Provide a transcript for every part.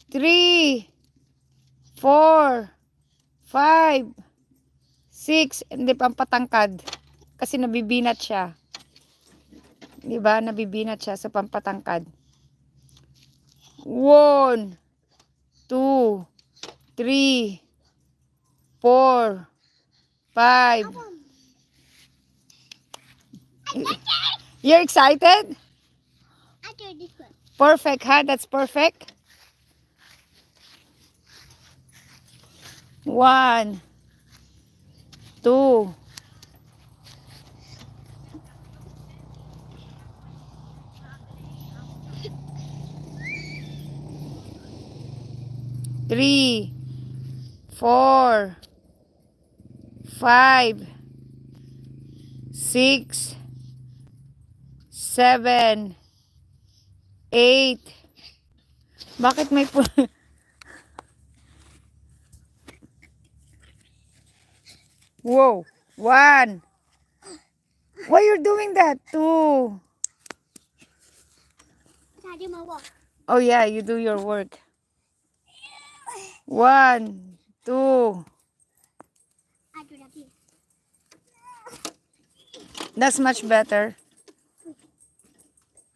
3, 4, 5, 6. Hindi, pampatangkad. Kasi nabibinat siya. Diba? Nabibinat siya sa pampatangkad. 1, 2, 3, 4, 5. You're excited? I do this one. Perfect, huh? That's perfect. 1, 2, 3, 4, 5, 6, 7, 8. Bakit may Whoa, 1. Why you're doing that? 2. I do my work. Oh yeah, you do your work. 1, 2. I do that here. That's much better.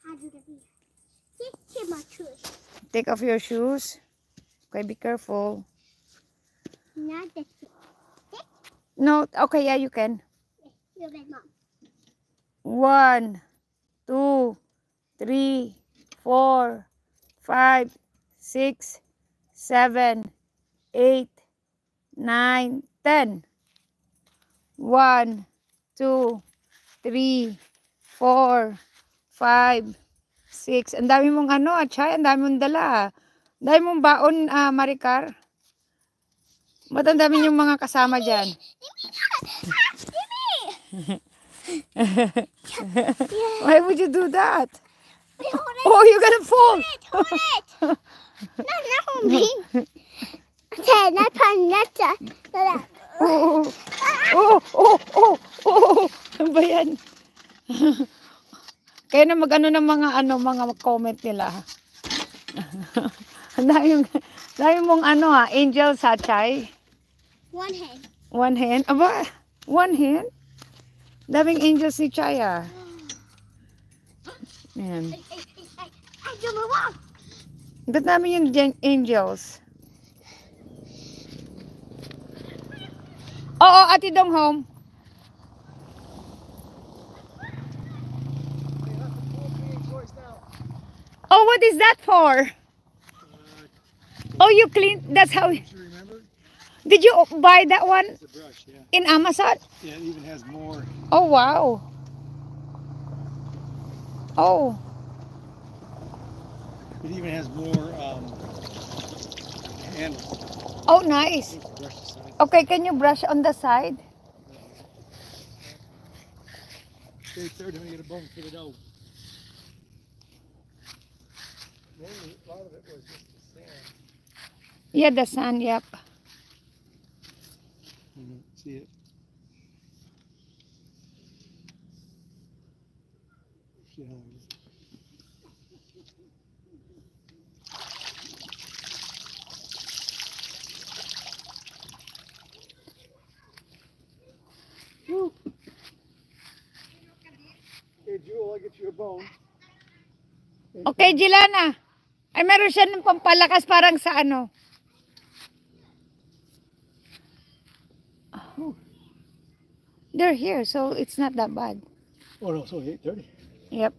I do that here. See my shoes. Take off your shoes. Okay, be careful. Not that. No, okay, yeah, you can. You're bad, Mom. 1, 2, 3, 4, 5, 6, 7, 8, 9, 10. 1, 2, 3, 4, 5, 6. Ang dami mong ano, Chay, ang dami mong dala. Ang dami mong baon, Maricar. Ba't ang dami yung mga kasama dyan? Why would you do that? Oh, you're gonna fall. Hold it. No, not on me. Okay, not on that. Oh, oh, oh, oh, oh. Ano ba yan? Kaya na mag-ano ng mga comment nila. Dahil mong angel sa Chay. One hand. One hand? Aba, one hand? Daming angels ni Chay, ah. Ayan. I do my work. Ba't namin yung angels? Oo, Ate Dong home. Oh, what is that for? Oh, you clean. That's how. Did you buy that one It's a brush, yeah. in Amazon? Yeah, it even has more. Oh, wow. Oh. It even has more handles. Oh, nice. Brush the side. Okay, can you brush on the side? Stay third when you get a bone fit it out. Mainly, a lot of it was just the sand. Yeah, the sand, yep. See it? See how it is. Hey, Jewel, I'll get you a bone. Okay, Jilana. Ay, meron siya ng pampalakas parang sa ano. Oh. They're here, so it's not that bad. Oh no, so 8:30. Yep.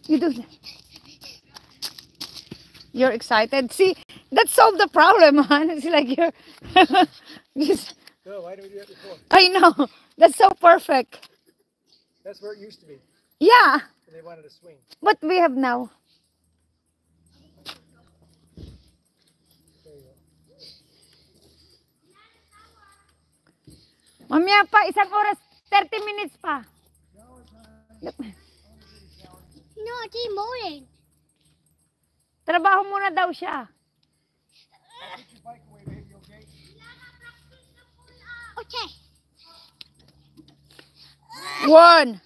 You do that. You're excited. See, that solved the problem, man. It's like you're just, No, why did we do that before? I know. That's so perfect. That's where it used to be. Yeah, And they wanted to swing. what we have now. There you go. Mamaya pa, isang oras, 30 minutes pa. No, it's morning. Trabaho muna daw siya. Put your bike away, baby, okay? Okay. 1,